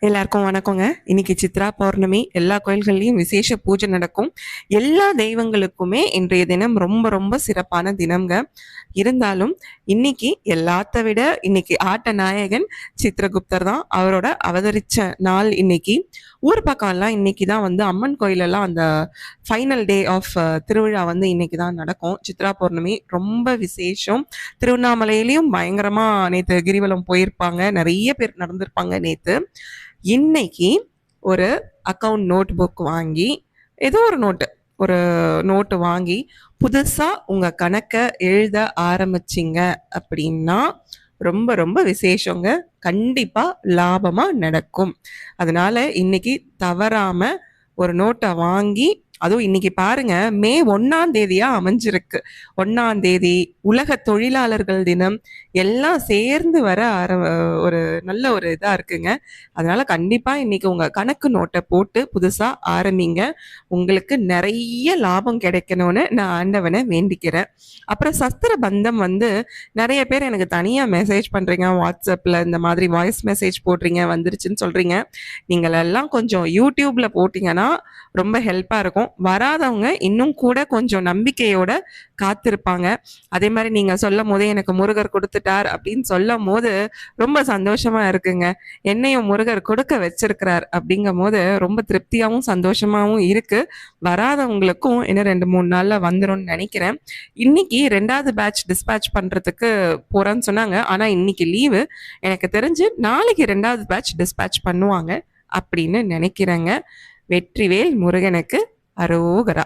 எல்லாருக்கும் வணக்கங்க. இன்னைக்கு சித்ரா பௌர்ணமி. எல்லா கோயில்கள்லையும் விசேஷ பூஜை நடக்கும். எல்லா தெய்வங்களுக்குமே இன்றைய தினம் ரொம்ப ரொம்ப சிறப்பான தினம்ங்க. இருந்தாலும் இன்னைக்கு எல்லாத்த விட இன்னைக்கு ஆட்ட நாயகன் சித்திரகுப்தர் தான். அவரோட அவதரிச்ச நாள் இன்னைக்கு. ஊர் பக்கம்லாம் இன்னைக்கு தான் வந்து அம்மன் கோயிலெல்லாம் அந்த ஃபைனல் டே ஆஃப் திருவிழா வந்து இன்னைக்கு தான் நடக்கும். சித்ரா பௌர்ணமி ரொம்ப விசேஷம். திருவண்ணாமலையிலையும் பயங்கரமா நேத்து கிரிவலம் போயிருப்பாங்க. நிறைய பேர் நடந்திருப்பாங்க நேத்து. இன்னைக்கு ஒரு அக்கவுண்ட் நோட் புக் வாங்கி ஏதோ ஒரு நோட்டு வாங்கி புதுசா உங்க கணக்கை எழுத ஆரம்பிச்சிங்க அப்படின்னா ரொம்ப ரொம்ப விசேஷங்க. கண்டிப்பா லாபமா நடக்கும். அதனால இன்னைக்கு தவறாம ஒரு நோட்டை வாங்கி, அதுவும் இன்னைக்கு பாருங்க, மே 1 அமைஞ்சிருக்கு. 1 உலக தொழிலாளர்கள் தினம் எல்லாம் சேர்ந்து வர ஒரு நல்ல ஒரு இதா இருக்குங்க. அதனால கண்டிப்பா இன்னைக்கு உங்க கணக்கு நோட்டை போட்டு புதுசா ஆரம்பிங்க. உங்களுக்கு நிறைய லாபம் கிடைக்கணும்னு நான் ஆண்டவனை வேண்டிக்கிறேன். அப்புறம் சஸ்திர பந்தம் வந்து நிறைய பேர் எனக்கு தனியா மெசேஜ் பண்றீங்க, வாட்ஸ்அப்ல இந்த மாதிரி வாய்ஸ் மெசேஜ் போடுறீங்க, வந்துருச்சுன்னு சொல்றீங்க. நீங்கள் எல்லாம் கொஞ்சம் யூடியூப்ல போட்டீங்கன்னா ரொம்ப ஹெல்ப்பா இருக்கும். வராதவங்க இன்னும் கூட கொஞ்சம் நம்பிக்கையோட காத்திருப்பாங்க. அதே மாதிரி நீங்க சொல்லும் போதே எனக்கு முருகர் கொடுத்துட்டார் அப்படின்னு சொல்லும் போது ரொம்ப சந்தோஷமா இருக்குங்க. என்னையும் முருகர் கொடுக்க வச்சிருக்கிறார் அப்படிங்கும் போது ரொம்ப திருப்தியாகவும் சந்தோஷமாகவும் இருக்கு. வராதவங்களுக்கும் இன்னும் 2-3 நாள்ல வந்துரும்னு நினைக்கிறேன். இன்னைக்கு 2வது பேட்ச் டிஸ்பேட்ச் பண்றதுக்கு போறேன்னு சொன்னாங்க. ஆனா இன்னைக்கு லீவு. எனக்கு தெரிஞ்சு நாளைக்கு 2வது பேட்ச் டிஸ்பேட்ச் பண்ணுவாங்க அப்படின்னு நினைக்கிறேங்க. வெற்றிவேல் முருகனுக்கு அரோகரா.